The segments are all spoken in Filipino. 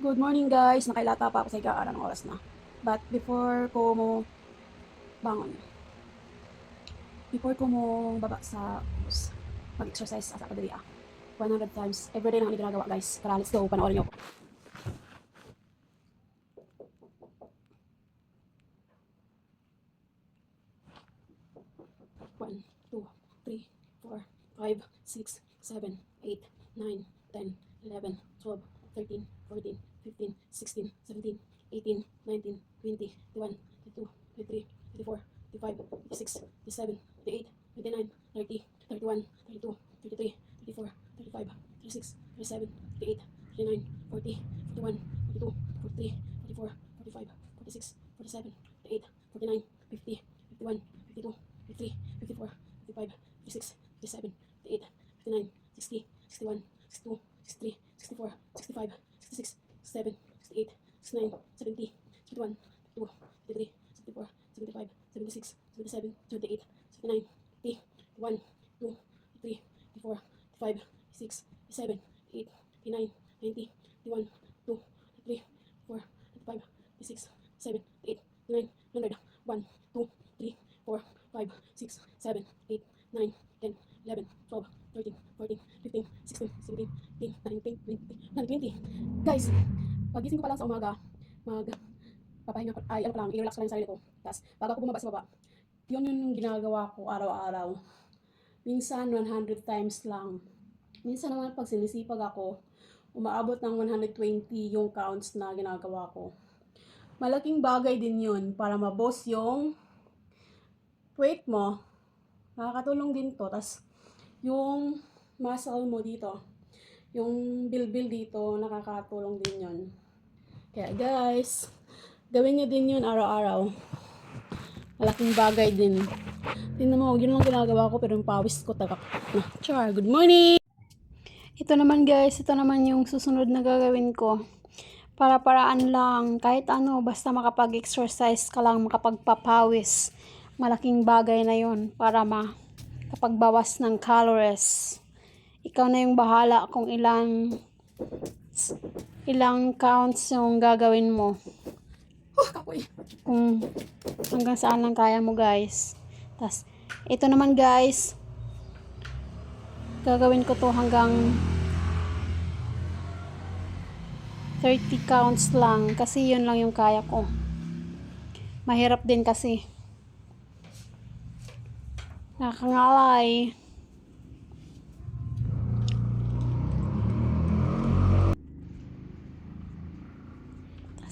Good morning guys! Nakailata pa ako sa higaan ng oras na. But before ko mo bangon, before ko mo baba sa bus, mag-exercise asa kadali 100 times. Everyday lang ang ginagawa guys. Tara, let's go. Panoorin niyo ako. One, two, three, 4, 5, 6, 7, 8, 9, 10, 11, 12, 13, 14, 15, 16, 17, 18, 19, 20, 21, 22, 23, 24, 25, 26, 27, 28, 29, 30, 31, 32, 33, 34, 35, 36, 37, 38, 39, 40, 41, 42, 43, 44, 45, 46, 47, 48, 49, 50, 51, 52, 53, 54, 55, 56, 57, 58, 59, 60, 61, 62, 63, 64, 65, 66, 67, 68, 69, 70, 71, 72, 73, 74, 75, 76, 77, 78, 79, 80, 81, 2, 3, 4, 5, 6, 7, 8, 9, 90, 91, 2, 3, 4, 5, 6, 7, 8, 9, 100, 1, 2, 3, 4, 5, 6, 7, 8, 9, 10, 11, 12, 13, 14, 15, 16, 17, 18, 19, 20. Guys, pagising ko pa lang sa umaga, papahinga ko, ay ano pa lang, i-relax ko lang yung sarili ko. Tapos, bago ako bumaba sa baba, yun yung ginagawa ko araw-araw. Minsan, 100 times lang. Minsan naman, pag sinisipag ako, umaabot ng 120 yung counts na ginagawa ko. Malaking bagay din yun para ma-boss yung weight mo. Nakakatulong din to. Tas yung muscle mo dito, yung bilbil dito, nakakatulong din yun. Kaya guys, gawin nyo din yun araw-araw. Malaking bagay din. Tingnan mo, yun lang ginagawa ko pero yung pawis ko tagak na. Char, good morning! Ito naman guys, ito naman yung susunod na gagawin ko. Para-paraan lang, kahit ano, basta makapag-exercise ka lang, makapagpapawis. Malaking bagay na yon para makapagbawas ng calories. Ikaw na yung bahala kung ilang counts yung gagawin mo. Kung hanggang saan lang kaya mo guys. Tas, ito naman guys, gagawin ko to hanggang 30 counts lang kasi yun lang yung kaya ko. Mahirap din kasi. Nakangalay.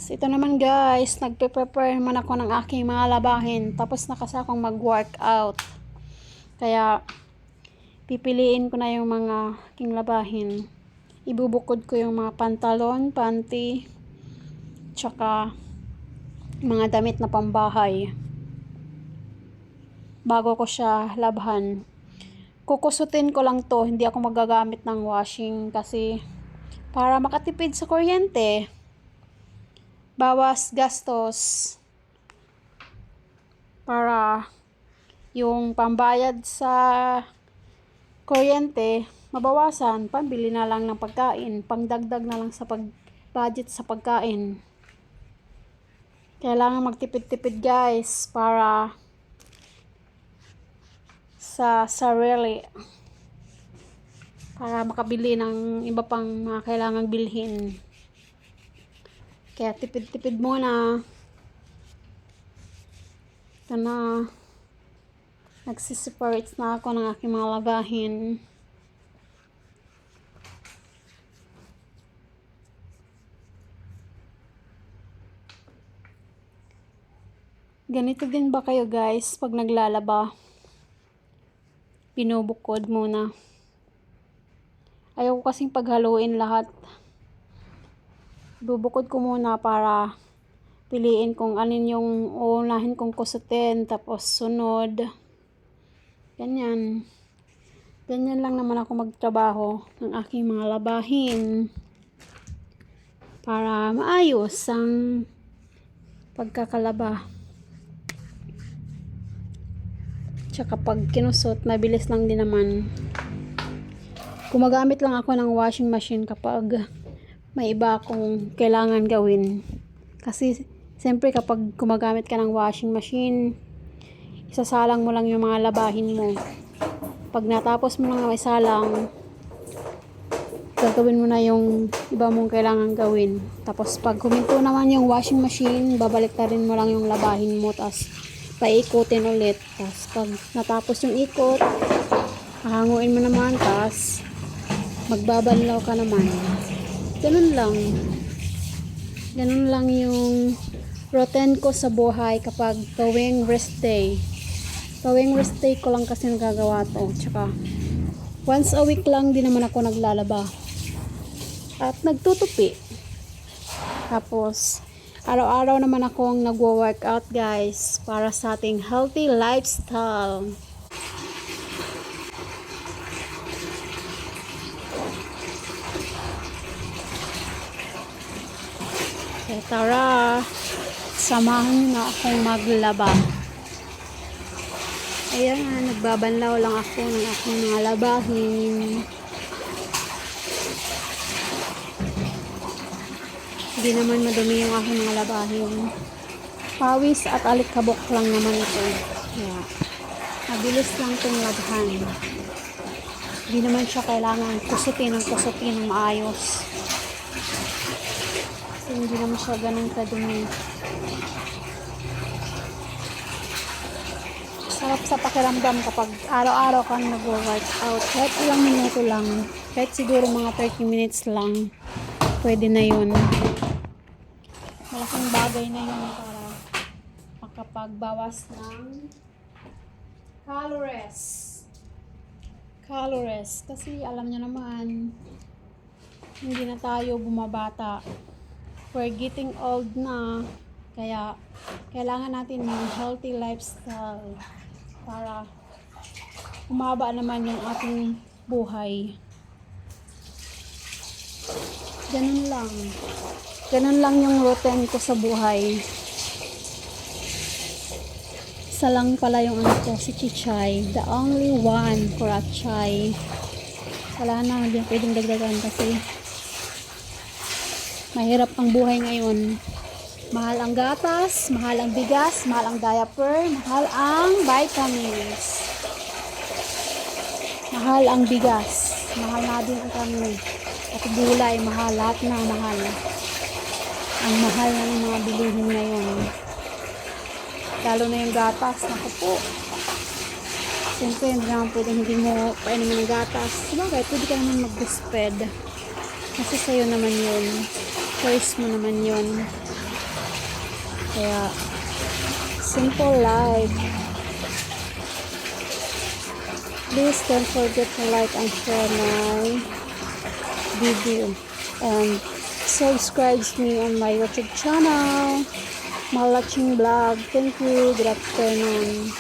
Ito naman guys, nagpe-prepare man ako ng aking mga labahin. Tapos na kasi akong mag-workout. Kaya, pipiliin ko na yung mga aking labahin. Ibubukod ko yung mga pantalon, panty, tsaka mga damit na pambahay. Bago ko siya labhan. Kukusutin ko lang to, hindi ako magagamit ng washing kasi para makatipid sa kuryente. Bawas gastos para yung pambayad sa kuryente mabawasan, pambili na lang ng pagkain, pangdagdag na lang sa budget sa pagkain. Kailangan magtipid-tipid guys para sa sarili, para makabili ng iba pang mga kailangang bilhin. Kaya tipid-tipid muna. Ito na. Nagsiseparates na ako ng aking mga labahin. Ganito din ba kayo guys pag naglalaba? Binubukod muna. Ayaw ko kasing paghaluin lahat. Bubukod ko muna para piliin kung alin yung uunahin kong kusutin, tapos sunod. Ganyan. Ganyan lang naman ako magtrabaho ng aking mga labahin para maayos ang pagkakalaba. Tsaka pag kinusot, mabilis lang din naman. Gumagamit lang ako ng washing machine kapag may iba akong kailangan gawin. Kasi, siyempre kapag gumagamit ka ng washing machine, isasalang mo lang yung mga labahin mo. Pag natapos mo lang isalang, gagawin mo na yung iba mong kailangan gawin. Tapos pag huminto naman yung washing machine, babaliktarin mo lang yung labahin mo, tapos paikutin ulit. Tapos pag natapos yung ikot, hahanguin mo naman, tapos magbabanlaw ka naman. Ganun lang. Ganun lang yung routine ko sa buhay kapag tuwing rest day. Tuwing rest day ko lang kasi nagagawa to. Tsaka, once a week lang din naman ako naglalaba. At nagtutupi. Tapos, araw-araw naman akong nagwo-workout guys para sa ating healthy lifestyle. Kaya tara, samahan niyo na akong maglaba. Ayan, nagbabanlaw lang ako ng aking mga labahin. Hindi naman madumi yung aking mga labahin. Pawis at alikabok lang naman ito. Kaya, mabilis lang itong labhan. Hindi naman siya kailangan kusutin ng maayos. Kasi hindi naman siya ganun kadumi. Sarap sa pakiramdam kapag araw-araw kang nag-workout. Kahit ilang minuto lang. Kahit siguro mga 30 minutes lang. Pwede na yun. Malaking bagay na yun para makapagbawas ng calories. Kasi alam nyo naman, hindi na tayo bumabata. We're getting old na. Kaya, kailangan natin ng healthy lifestyle para umaba naman yung ating buhay. Ganun lang. Ganun lang yung routine ko sa buhay. Isa lang pala yung anak ko, si Chichay. The only one, Kurachay. Wala na, hindi pwedeng dagdagan kasi mahirap ang buhay ngayon. Mahal ang gatas, mahal ang bigas, mahal ang diaper, mahal ang vitamins. Mahal ang bigas, mahal na din ang kami. At gulay, mahal, lahat na mahal. Ang mahal na ng mga bilihin ngayon. Lalo na yung gatas, naku po. Siyempre, hindi naman pwedeng hindi mo painumin ng gatas. Sabagay, pwede ka naman mag-breastfeed. Kasi sa'yo naman yun. Choice mo naman yun. Kaya, simple life. Please don't forget to like and share my video. And subscribe me on my YouTube channel. Malaching Vlog. Thank you. Good afternoon.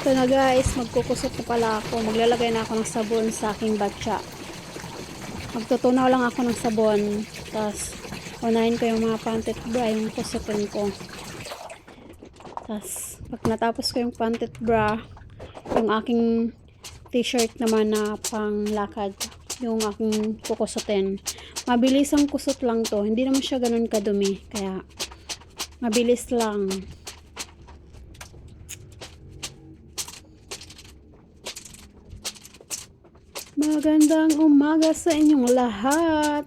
Ito na guys, magkukusot na pala ako. Maglalagay na ako ng sabon sa aking batya. Magtutunaw lang ako ng sabon. Tapos, unahin ko yung mga pantit bra, yung kusutin ko. Tapos, pag natapos ko yung pantit bra, yung aking t-shirt naman na panglakad, yung aking kukusutin. Mabilis ang kusot lang to. Hindi naman siya ganun kadumi. Kaya, mabilis lang. Magandang umaga sa inyong lahat.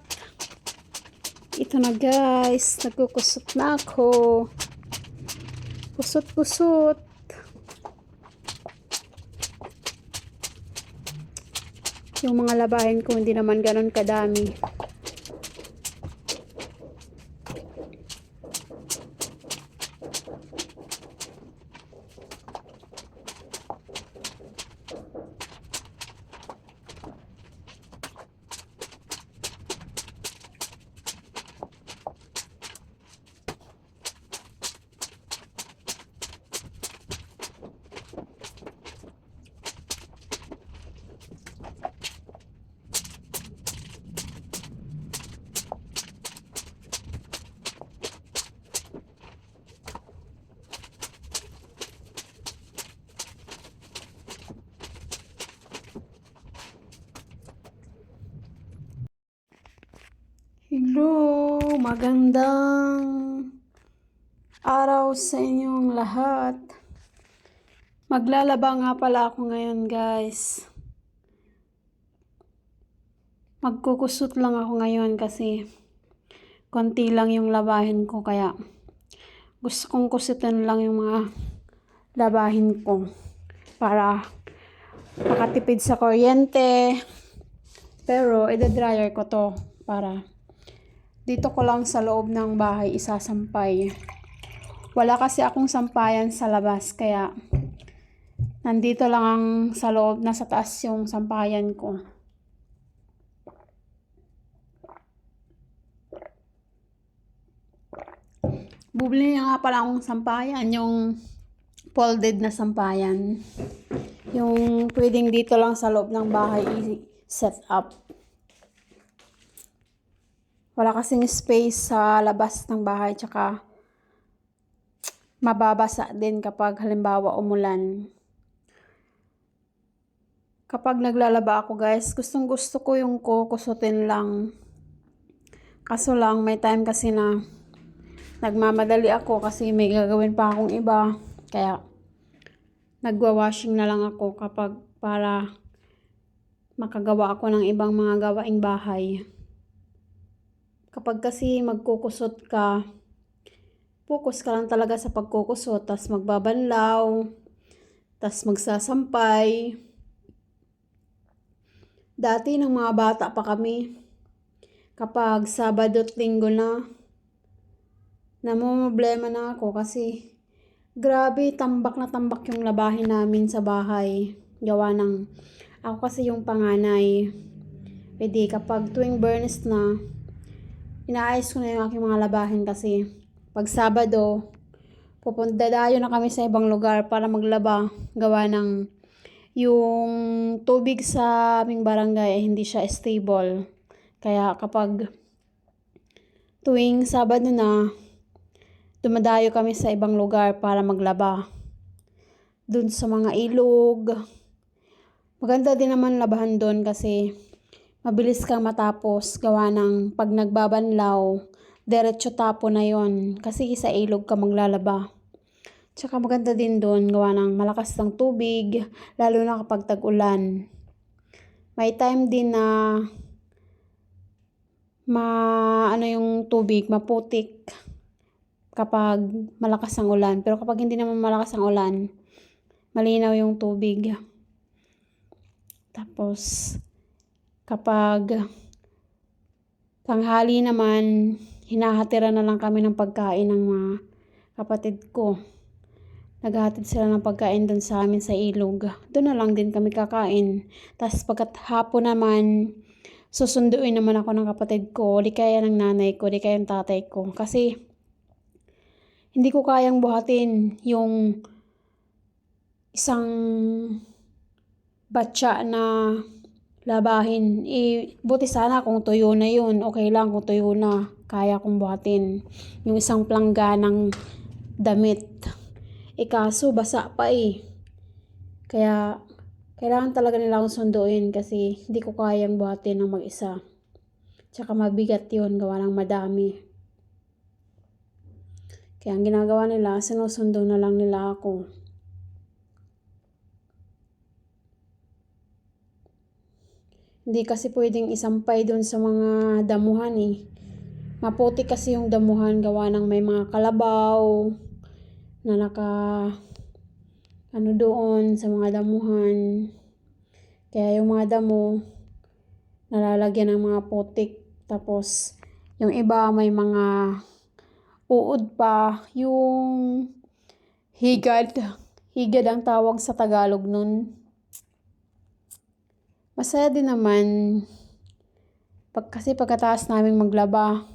Ito na guys, nagkukusot na ako. Kusot-kusot. Yung mga labahin ko hindi naman ganun kadami. Hello, magandang araw sa inyong lahat. Maglalaba nga pala ako ngayon, guys. Magkukusot lang ako ngayon kasi konti lang yung labahin ko, kaya gusto kong kusutin lang yung mga labahin ko para makatipid sa kuryente. Pero ida-dryer ko to para dito ko lang sa loob ng bahay isasampay. Wala kasi akong sampayan sa labas, kaya nandito lang ang sa loob, nasa taas yung sampayan ko. Bubili nga pala akong sampayan, yung folded na sampayan. Yung pwedeng dito lang sa loob ng bahay i-set up. Wala kasing space sa labas ng bahay, tsaka mababasa din kapag halimbawa umulan. Kapag naglalaba ako, guys, gustong gusto ko yung kukusutin lang. Kaso lang, may time kasi na nagmamadali ako kasi may gagawin pa akong iba. Kaya nagwa-washing na lang ako kapag para makagawa ako ng ibang mga gawaing bahay. Kapag kasi magkukusot ka, focus ka lang talaga sa pagkukusot, tas magbabanlaw, tas magsasampay. Dati ng mga bata pa kami, kapag Sabado at Linggo na, namumblema na ako kasi grabe, tambak na tambak yung labahin namin sa bahay. Gawa ng, ako kasi yung panganay. Pwede kapag tuwing Biyernes na, inaayos ko na yung aking mga labahin kasi pag Sabado, dadayo na kami sa ibang lugar para maglaba. Gawa ng yung tubig sa aming barangay ay hindi siya stable. Kaya kapag tuwing Sabado na, dumadayo kami sa ibang lugar para maglaba. Dun sa mga ilog. Maganda din naman labahan doon kasi mabilis kang matapos. Gawa ng pag nagbabanlaw, diretso tapo na yon kasi sa ilog ka maglalaba. Tsaka maganda din doon, gawa ng malakas ng tubig, lalo na kapag tag-ulan. May time din na yung tubig, maputik kapag malakas ang ulan. Pero kapag hindi naman malakas ang ulan, malinaw yung tubig. Tapos kapag tanghali naman, hinahatira na lang kami ng pagkain ng mga kapatid ko. Naghahatid sila ng pagkain doon sa amin sa ilog. Doon na lang din kami kakain. Tapos pagkat hapon naman, susunduin naman ako ng kapatid ko, di kaya ng nanay ko, di kaya ng tatay ko. Kasi hindi ko kayang buhatin yung isang batya na labahin. Buti sana kung tuyo na yun. Okay lang kung tuyo na. Kaya kong buhatin. Yung isang plangga ng damit. Kaso basa pa Kaya kailangan talaga nila akong sunduin kasi hindi ko kayang buhatin ng mag-isa. Tsaka mabigat yun, gawa ng madami. Kaya ang ginagawa nila, sinusundo na lang nila ako. Hindi kasi pwedeng isampay doon sa mga damuhan Maputi kasi yung damuhan, gawa ng may mga kalabaw na doon sa mga damuhan. Kaya yung mga damo nalalagyan ng mga putik. Tapos yung iba may mga uod pa, yung higad ang tawag sa Tagalog nun. Masaya din naman kasi pagkatapos naming maglaba,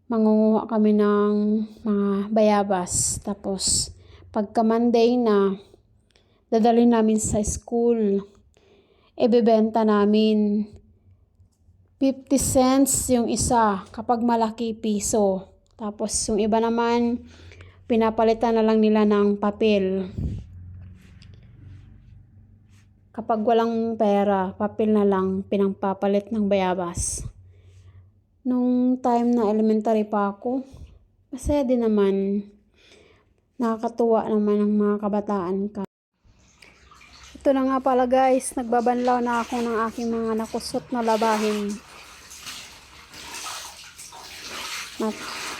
mangunguha kami ng mga bayabas. Tapos pagka Monday na, dadalhin namin sa school. Ibebenta namin. 50 cents yung isa. Kapag malaki, piso. Tapos yung iba naman, pinapalitan na lang nila ng papel. Kapag walang pera, papel na lang pinangpapalit ng bayabas. nung time na elementary pa ako. Masaya din naman. Nakakatuwa naman ang mga kabataan ka. Ito na nga pala guys, nagbabanlaw na ako ng aking mga nakusot na labahin.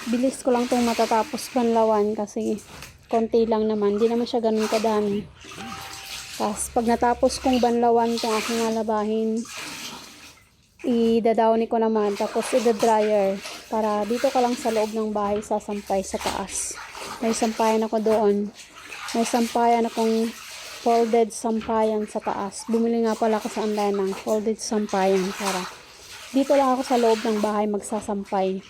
Bilis ko lang itong matatapos banlawan kasi konti lang naman. Hindi naman siya ganun kadami. Tapos pag natapos kong banlawan itong aking labahin, idadawni ko naman. Tapos ida-dryer para dito ka lang sa loob ng bahay sasampay sa taas. May sampayan ako doon. May sampayan akong folded sampayan sa taas. Bumili nga pala ako sa online ng folded sampayan para dito lang ako sa loob ng bahay magsasampay.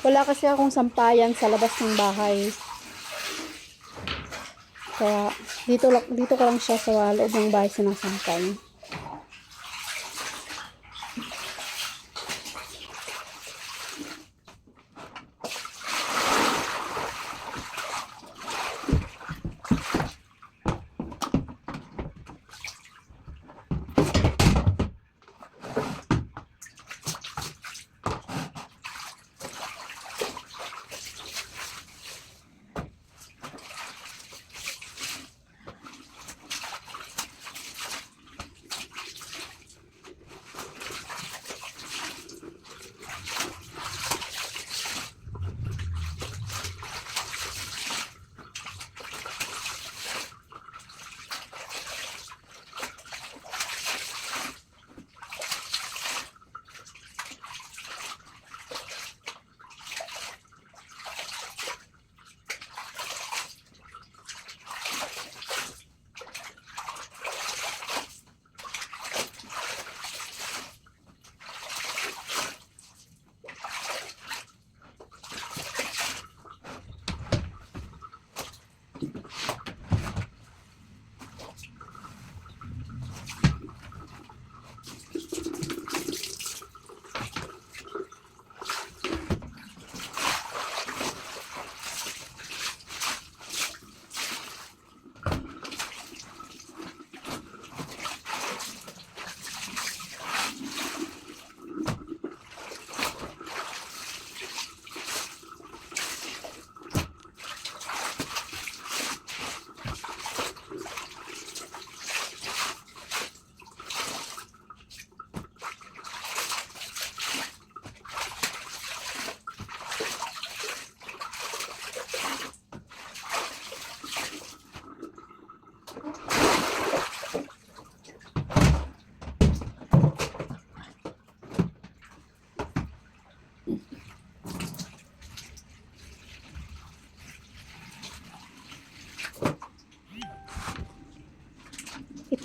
Wala kasi akong sampayan sa labas ng bahay. Kaya dito ko lang siya sa loob ng bahay sinasampay.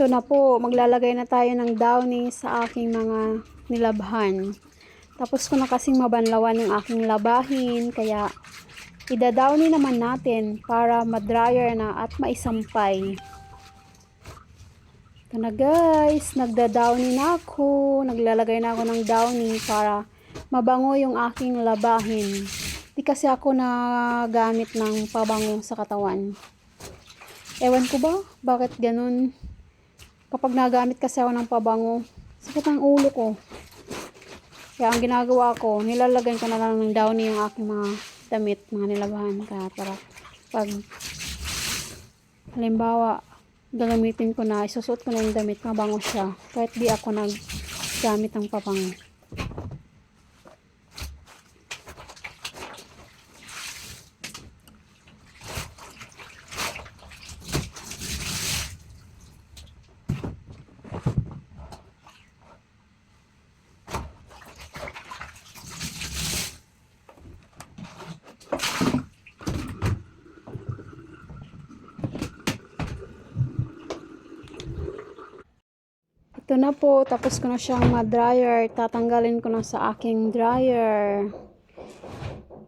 Ito na po, maglalagay na tayo ng downy sa aking mga nilabhan. Tapos ko na kasing mabanlawan yung aking labahin, kaya idadowny naman natin para ma-dryer na at maisampay. Ito na guys, nagda-downy na ako. Naglalagay na ako ng downy para mabango yung aking labahin. Di kasi ako nagamit ng pabango sa katawan. Ewan ko ba, bakit ganun? Kapag nagamit kasi ako ng pabango, sakit ang ulo ko. Kaya ang ginagawa ko, nilalagyan ko na lang ng downy yung aking mga damit, mga nilabahan ka. Para pag, halimbawa, gagamitin ko na, isusuot ko na yung damit, mabango siya. Kahit di ako naggamit ng pabango. Ito na po, tapos ko na siyang ma-dryer. Tatanggalin ko na sa aking dryer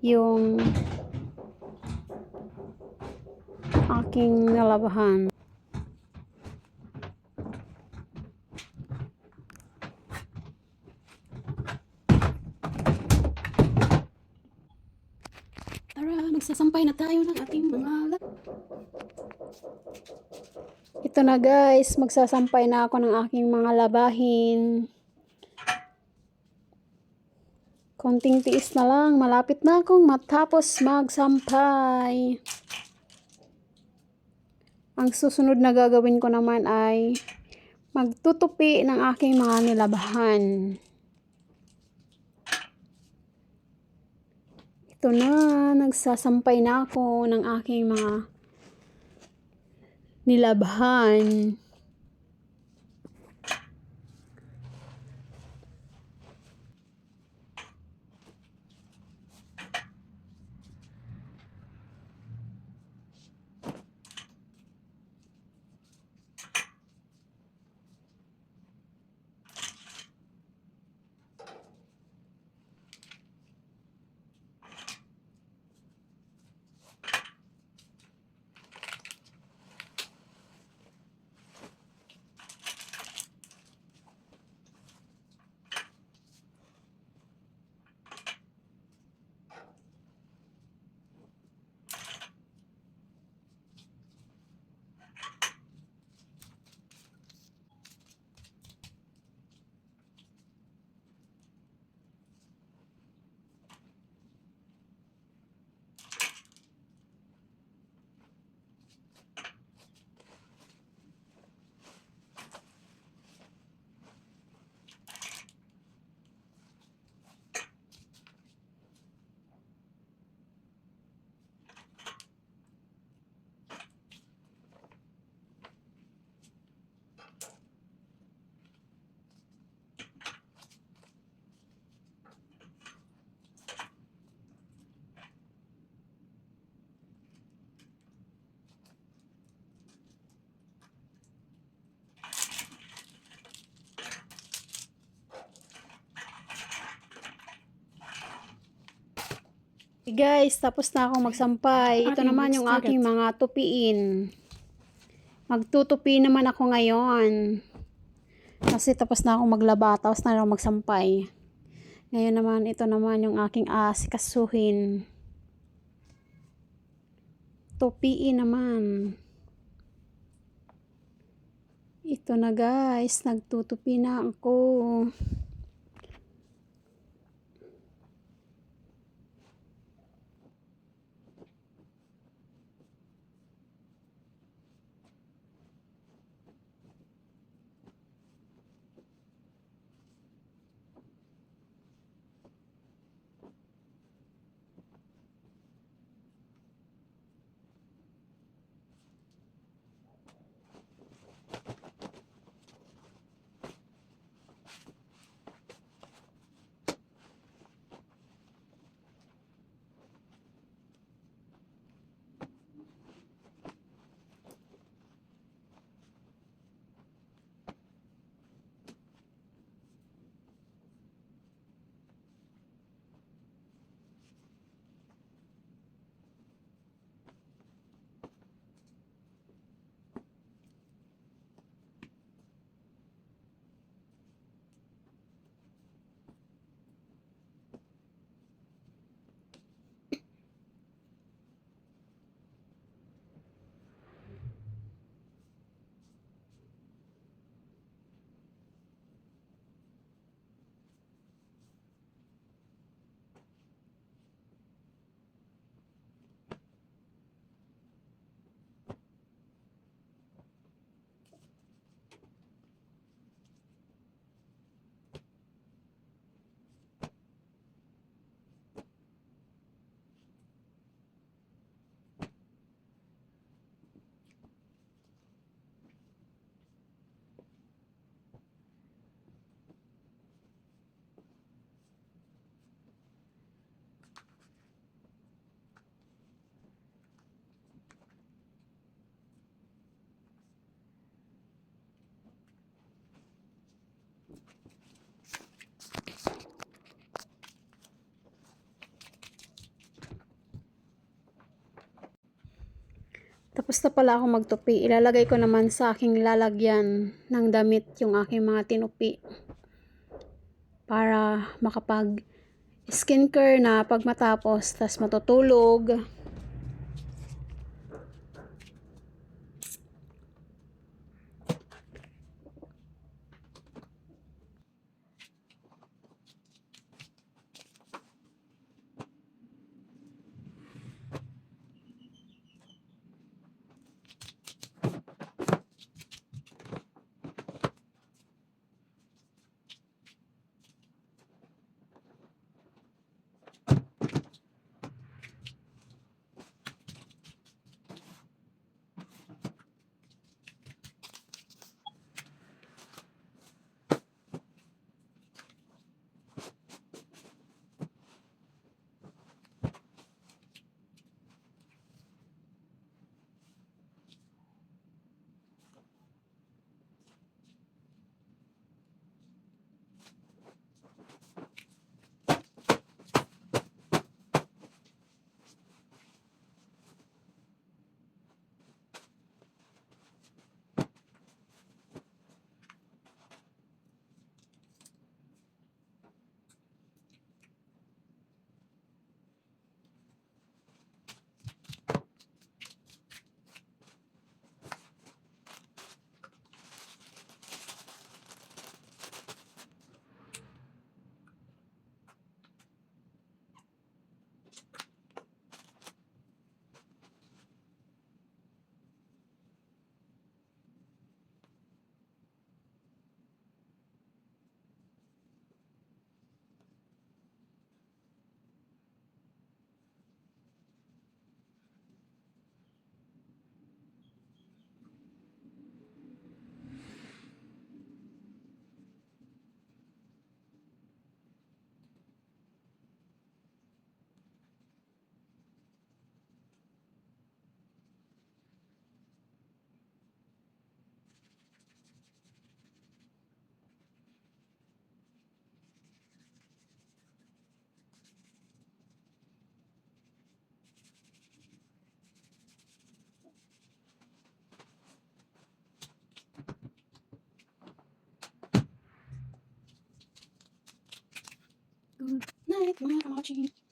yung aking nalabahan. Tara, magsasampay na tayo ng ating mga Ito na guys, magsasampay na ako ng aking mga labahin. Konting tiis na lang. Malapit na akong matapos magsampay. Ang susunod na gagawin ko naman ay magtutupi ng aking mga nilabahan. Ito na, nagsasampay na ako ng aking mga nilabahan. Guys, tapos na akong magsampay. Ito Okay, naman next yung target. aking mga tupiin. Magtutupi naman ako ngayon. Kasi tapos na akong maglaba, tapos na akong magsampay. Ngayon naman, ito naman yung aking asikasuhin. Tupiin naman. Ito na guys, nagtutupi na ako. Tapos na pala ako magtupi. Ilalagay ko naman sa aking lalagyan ng damit yung aking mga tinupi. Para makapag skincare na pag matapos. Tas matutulog. watching.